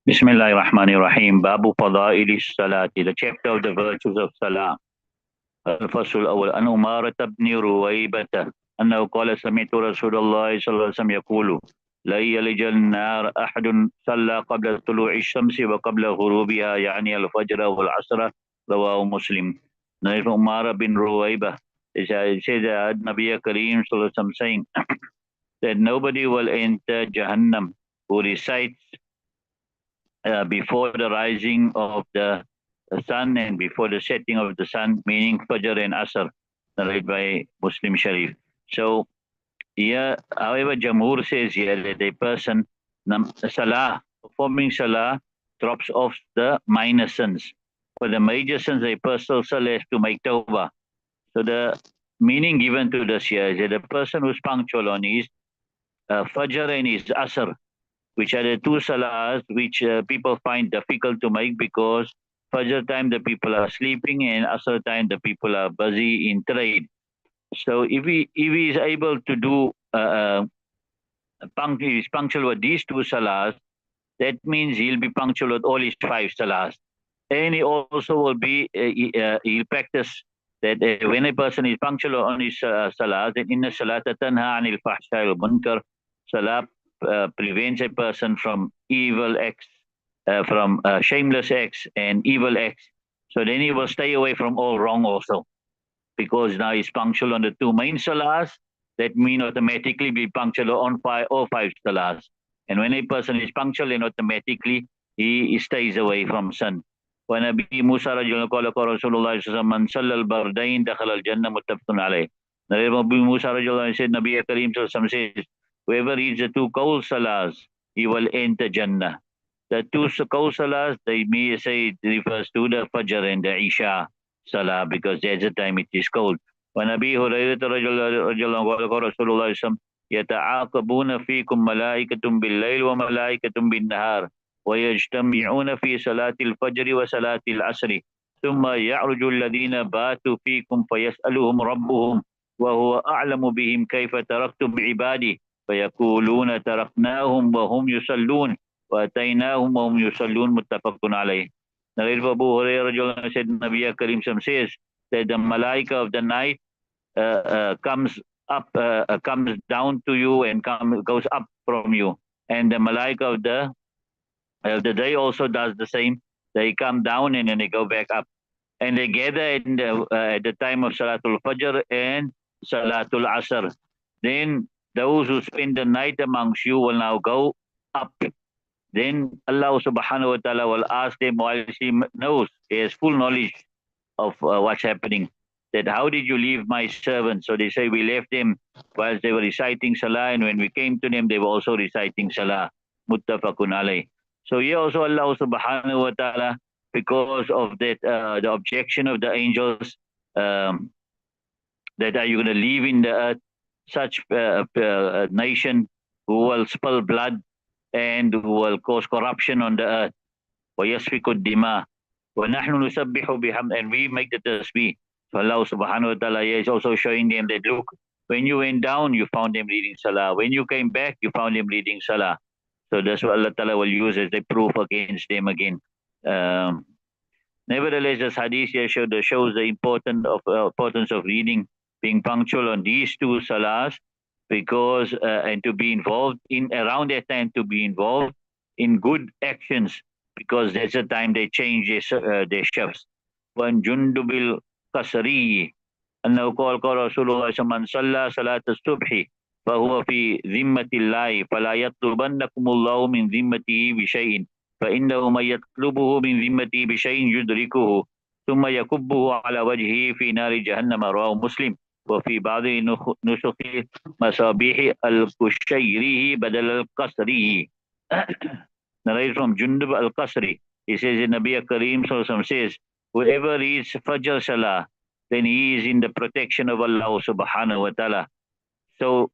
Bismillahirrahmanirrahim. Babu Fadaili Salati, the chapter of the virtues of Salah. الفصل الأول عن أمارة بن رويبة أنه قال سمعت رسول الله صلى الله عليه وسلم يقول لا يلج النار أحد صلى قبل طلوع الشمس وقبل غروبها يعني الفجر والعصر رواه مسلم. Now Umar bin Ruwayba it says that Nabi Kareem sallallahu alaihi wasallam saying that nobody will enter Jahannam who recites before the rising of the sun and before the setting of the sun, meaning Fajr and Asr, narrated by Muslim Shareef. So, here, however, Jamhur says here that a person, Salah, performing Salah, drops off the minor sins. For the major sins, a person also has to make tawbah. So, the meaning given to this here is that a person who's punctual on his Fajr and his Asr, which are the two salahs which people find difficult to make because Fajr time the people are sleeping and Asr time the people are busy in trade. So if he is able to do is punctual with these two salahs, that means he'll be punctual with all his five salahs. And he also will be he'll practice that when a person is punctual on his salahs, then inna salata tanha anil fahsha wal munkar, salah prevents a person from evil acts, from shameless acts and evil acts. So then he will stay away from all wrong also, because now he's punctual on the two main salahs. That mean automatically be punctual on all five salahs. And when a person is punctual, then automatically he stays away from sin. When Nabi Musa rajulullah qala qala Rasulullah sallallahu alaihi wasallam man sallal bardain dakhala al-jannah muttafaqun alayh. Nabi Musa rajulullah said, Nabi Kareem sallallahu alaihi wasallam says, whoever reads the two qawl salahs, he will enter Jannah. The two qawl salahs, they may say it refers to the Fajr and the Isha salah, because there's a time it is cold. When Abi Hurairah radiallahu anhu Rasulullah sallam يتعاقبون فيكم ملائكة بالليل وملائكة بالنهار ويجتمعون في صلاة الفجر وصلاة العصر ثم يعرج الذين باتوا فيكم فيسألهم ربهم وهو أعلم بهم كيف تركتم عبادي فيقولون تركناهم وهم يصلون وأتيناهم وهم يصلون متفق عليه. Narrated by Abu Hurairah said, Nabi Karim says that the malaika of the night comes up, comes down to you and goes up from you, and the malaika of the day also does the same. They come down and then they go back up, and they gather at the time of Salatul Fajr and Salatul Asr. Then those who spend the night amongst you will now go up. Then Allah subhanahu wa ta'ala will ask them, while he knows, he has full knowledge of what's happening, that how did you leave my servants? So they say, we left them whilst they were reciting Salah, and when we came to them, they were also reciting Salah. Muttafaqun alayh. So here also Allah subhanahu wa ta'ala, because of that, the objection of the angels, that are you going to leave in the earth such a nation who will spill blood and who will cause corruption on the earth. وَيَسْفِكُ الدِّمَاء وَنَحْنُ نُسَبِّحُ بِحَمْدِ, and we make the tasbih. So Allah subhanahu wa ta'ala is also showing them that, look, when you went down, you found them reading Salah. When you came back, you found them reading Salah. So that's what Allah ta'ala will use as the proof against them again. Nevertheless, this hadith here shows the importance of reading, being punctual on these two salahs, because and to be involved in around that time, to be involved in good actions, because that's the time they change their shifts. When Jundubil Qasri, أنه قال رسول الله صلى الله عليه وسلم من صلى صلاة الصبح فهو في ذمة الله فلا يطلبنكم الله من ذمته بشيء فإنه من يطلبه من ذمته بشيء يدركه ثم يكبه على وجهه في نار جهنم رواه مسلم وفي بعض نسخ مصابيح القشيري بدل القصري. Narrated from Jundub al-Qasri. He says in Nabi Kareem says, whoever reads Fajr Salah, then he is in the protection of Allah subhanahu wa ta'ala. So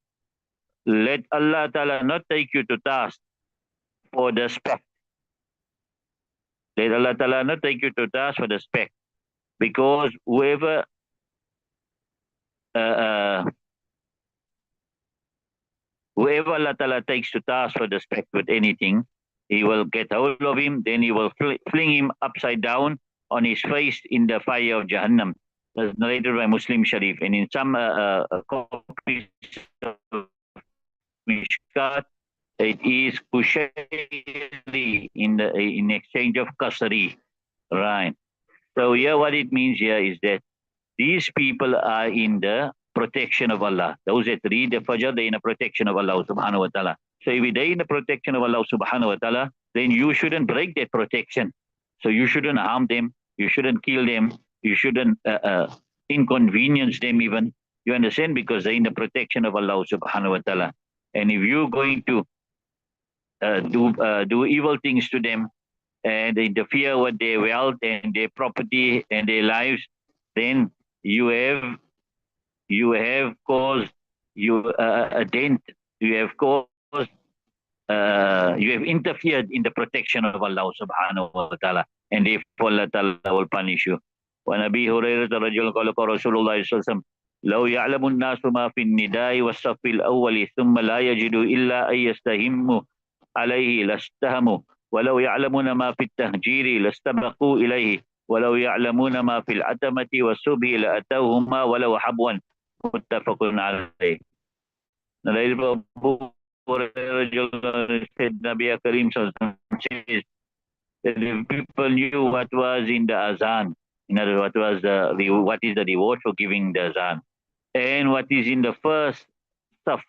let Allah ta'ala not take you to task for the speck. Let Allah ta'ala not take you to task for the speck. Because whoever uh, whoever Allah Ta'ala takes to task for respect with anything, he will get hold of him, then he will fling him upside down on his face in the fire of Jahannam. That's narrated by Muslim Shareef. And in some copies of Mishkaat, it is Kushayri in exchange of Kasari. Right. So here what it means here is that these people are in the protection of Allah. Those that read the Fajr, they're in the protection of Allah subhanahu wa ta'ala. So if they're in the protection of Allah subhanahu wa ta'ala, then you shouldn't break that protection. So you shouldn't harm them, you shouldn't kill them, you shouldn't inconvenience them even. You understand? Because they're in the protection of Allah subhanahu wa ta'ala. And if you're going to do evil things to them and interfere with their wealth and their property and their lives, then you have caused a dent. You have caused. You have interfered in the protection of Allah subhanahu wa ta'ala, and therefore Allah ta'ala will punish you. وَنَبِي هُرَيْرَةَ رَجُلٌ قَالَ رَسُولُ اللَّهِ صَلَّى اللَّهُ عَلَيْهِ وسلم لو يعلم الناس ما في النداء والصف الأول ثم لا يجدوا إلا أن يستهموا عليه لاستهموا ولو يعلمون ما في التهجير لاستبقوا إليه ولو يعلمون ما في العتمة والسبه لأتوهما ولو حبوا متفق عليه. Said Nabi Karim says that if people knew what was in the azan, in other words, what is the reward for giving the azan, and what is in the first stuff,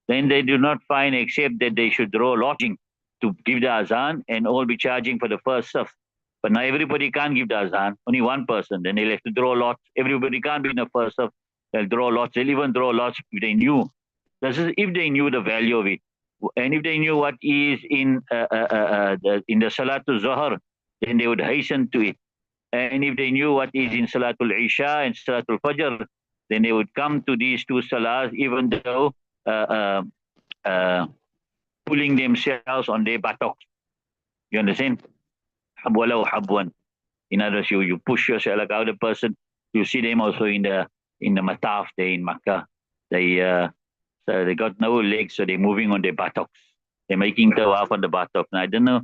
then they do not find except that they should draw lodging to give the azan and all be charging for the first stuff. But now everybody can't give the azan, only one person, then they'll have to draw lots. Everybody can't be in the first stuff, they'll draw lots. They'll even draw lots if they knew. This is if they knew the value of it. And if they knew what is in the Salatul Zuhr, then they would hasten to it. And if they knew what is in Salatul Isha and Salatul Fajr, then they would come to these two salahs, even though pulling themselves on their buttocks. You understand? Habwalau habwan. In other words, you push yourself like other person. You see them also in the mataf there in Makkah. They got no legs, so they're moving on their buttocks. They're making tawaf on the buttocks. Now, I don't know,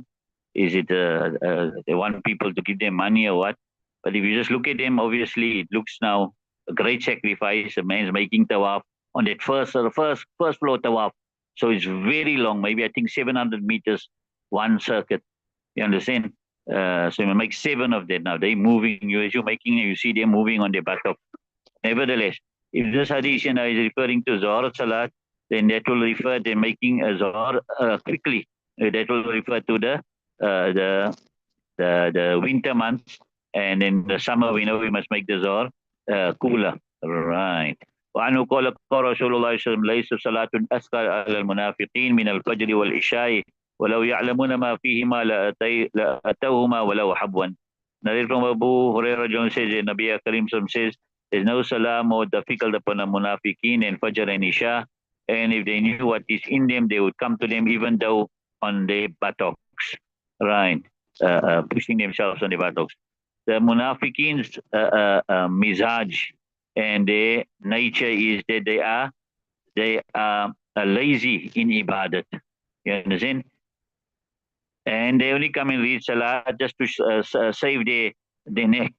is it they want people to give them money or what? But if you just look at them, obviously it looks now a great sacrifice. A man's making tawaf on that first floor tawaf. So it's very long, maybe I think 700 meters, one circuit. You understand? So you make 7 of that now. They're moving, as you're making it, you see them moving on their buttocks. Nevertheless, if this hadith is referring to Zohar Salat, then that will refer to making a Zohar quickly. That will refer to the winter months, and in the summer we know we must make the Zohar cooler. Right. وعنه قال رسول الله صلى الله عليه وسلم ليس صلاة أثقل على المنافقين من الفجر والعشاء ولو يعلمون ما فيهما لأتوهما ولو حبوا. Narrated from Abu Hurairah John says, Nabi Karim says, there's no salah more difficult upon the munafiqeen and Fajr and Isha. And if they knew what is in them, they would come to them even though on their buttocks. Right. Pushing themselves on the buttocks. The munafiqeen's mizaj and their nature is that they are lazy in ibadat. You understand? And they only come and read salah just to save their neck.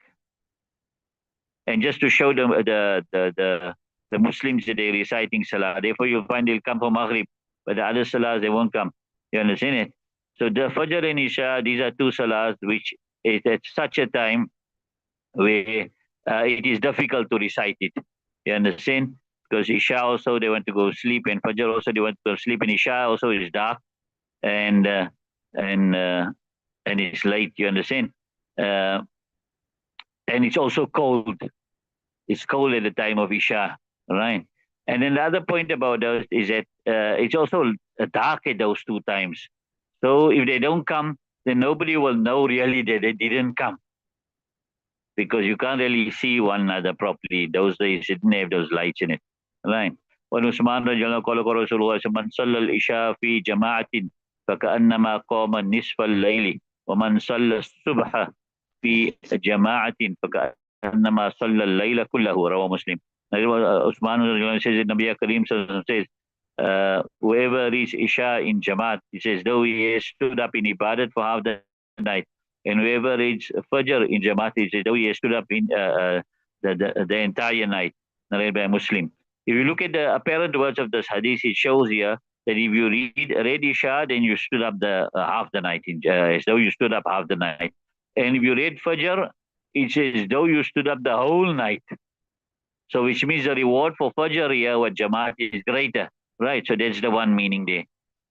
And just to show them the Muslims that they're reciting salah. Therefore, you'll find they'll come for Maghrib, but the other salahs, they won't come. You understand it? So the Fajr and Isha, these are two salahs which is at such a time where it is difficult to recite it. You understand? Because Isha also, they want to go sleep, and Fajr also, they want to go sleep, and Isha also is dark, and it's late. You understand? And it's also cold. It's cold at the time of Isha, right? And then the other point about those is that it's also dark at those two times. So if they don't come, then nobody will know really that they didn't come, because you can't really see one another properly. Those days it didn't have those lights in it, right? وعن عثمان رضي الله عنه قال رسول الله من صلى العشاء في جماعة فكأنما قام نصف الليل ومن صلى الصبح في جماعة فكأنما صلى الليل كله. رواه مسلم. Usman says, Nabi Karim says, whoever reads Isha in Jamaat, he says, though he has stood up in Ibadat for half the night. And whoever reads Fajr in Jamaat, he says, though he has stood up in the entire night, narrated by a Muslim. If you look at the apparent words of this hadith, it shows here that if you read Isha, then you stood up the half the night, as though you stood up half the night. And if you read Fajr, it says, though you stood up the whole night. So which means the reward for Fajr here with Jamaat is greater. Right, so that's the one meaning there.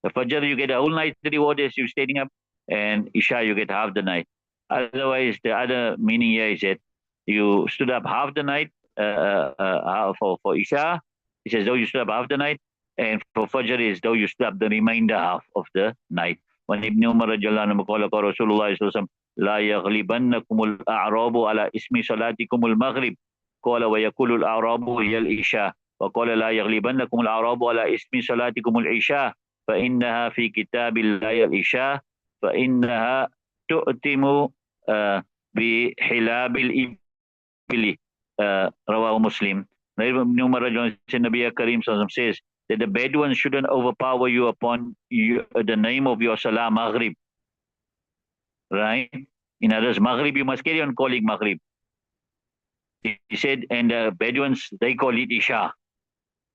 The Fajr, you get a whole night reward as you standing up, and Isha, you get half the night. Otherwise, the other meaning here is that you stood up half the night for Isha. It says, though you stood up half the night, and for Fajr is though you stood up the remainder half of the night. When Ibn Umar radiallahu anhu qala qala Rasulullah sallallahu alaihi wasallam, la yaghlibannakum al-a'rabu ala ismi salatikum al-maghrib. قال ويقول الأعراب هي العشاء وقال لا يغلبنكم الأعراب على اسم صلاتكم العشاء فإنها في كتاب الله العشاء فإنها تؤتم بحلاب الإبل رواه مسلم. Nabi Karim says that the Bedouins shouldn't overpower you upon the name of your Salah Maghrib. Right? In others, Maghrib, you must carry on calling Maghrib. He said, and the Bedouins, they call it Isha.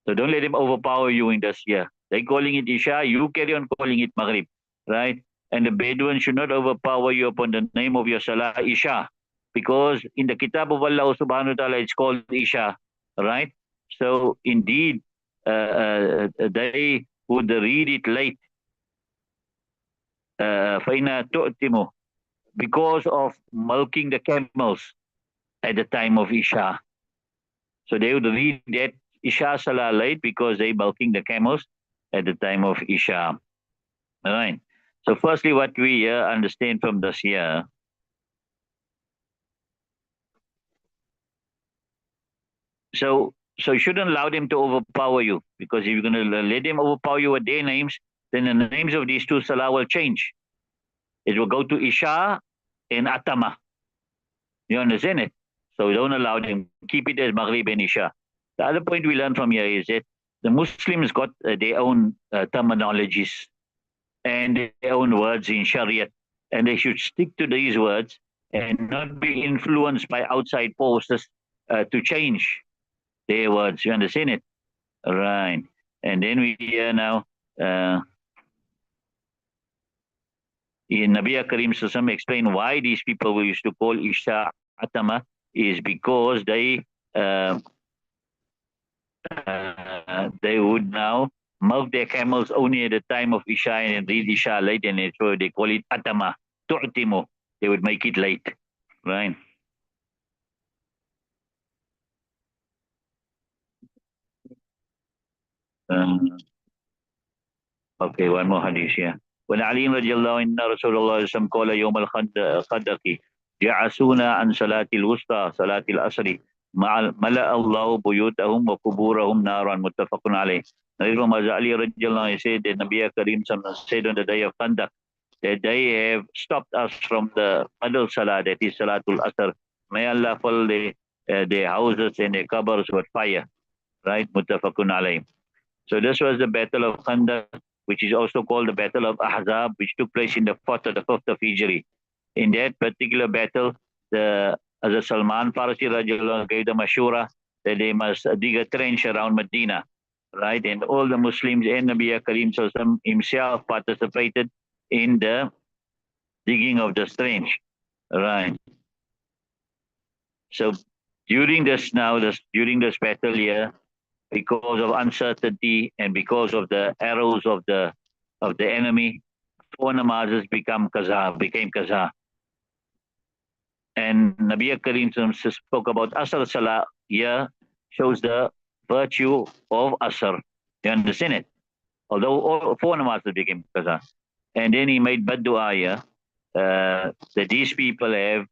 So don't let them overpower you in this year. They calling it Isha, you carry on calling it Maghrib, right? And the Bedouins should not overpower you upon the name of your Salah Isha, because in the Kitab of Allah subhanahu wa ta'ala, it's called Isha, right? So indeed, they would read it late. Because of milking the camels at the time of Isha. So they would read that Isha Salah late because they milking the camels at the time of Isha. All right. So firstly, what we understand from this here, so you shouldn't allow them to overpower you, because if you're going to let them overpower you with their names, then the names of these two Salah will change. It will go to Isha and Atama. You understand it? So don't allow them. Keep it as Maghrib and Isha. The other point we learn from here is that the Muslims got their own terminologies and their own words in Sharia, and they should stick to these words and not be influenced by outside forces to change their words. You understand it? All right. And then we hear now in Nabi Karim Sassam explain why these people we used to call Isha Atama is because they would now milk their camels only at the time of Isha and read Isha late, and so they call it Atama, Tu'timu. They would make it late, right? Okay, one more hadith here. When Ali radiallahu anhu Rasulullah qala yawm al-khadaqi ja'asuna an salatil wusta salatil asri mala Allah buyutahum wa kuburahum naran muttafaqun alayh. Nabi Ali radiallahu anhu said that Nabi Karim said on the day of Khandaq that they have stopped us from the middle salah, that is salatul asr. May Allah fill their houses and their cupboards with fire, right? Muttafaqun alayh. So this was the Battle of Khandaq, which is also called the Battle of Ahzab, which took place in the 4th or the 5th of Hijri. In that particular battle, as Salman Farsi radiallahu gave the mashura that they must dig a trench around Medina, right? And all the Muslims and Nabi Karim Sallallahu himself participated in the digging of the trench, right? So during this battle here, because of uncertainty and because of the arrows of the enemy, 4 namazes became qaza. And Nabi Karim spoke about Asr Salah here, shows the virtue of Asr. You understand it? Although all 4 namazes became qaza. And then he made bad dua here, that these people have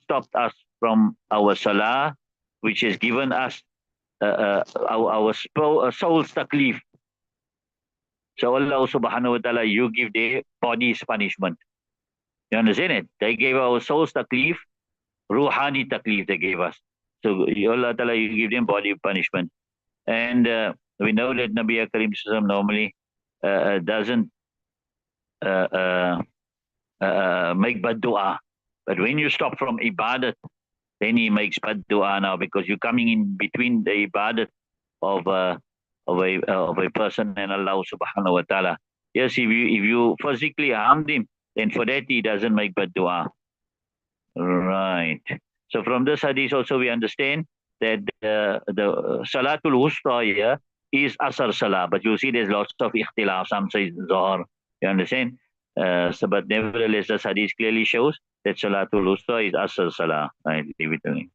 stopped us from our Salah, which has given us our soul's taklif. So Allah subhanahu wa ta'ala, you give their bodies punishment. You understand it? They gave our souls taklif, ruhani taklif they gave us. So Allah Ta'ala, you give them body punishment. And we know that Nabi Karim normally doesn't uh, make bad dua. But when you stop from ibadat, then he makes bad dua now, because you're coming in between the ibadat of a person and Allah subhanahu wa ta'ala. Yes, if you physically harmed him, then for that he doesn't make bad dua. Right. So from this hadith also we understand that the Salatul Wusta here is Asr Salah, but you see there's lots of ikhtilaf. Some say Zohar. You understand? But nevertheless, this hadith clearly shows that Salatul Wusta is Asr Salah. Right, leave it to me.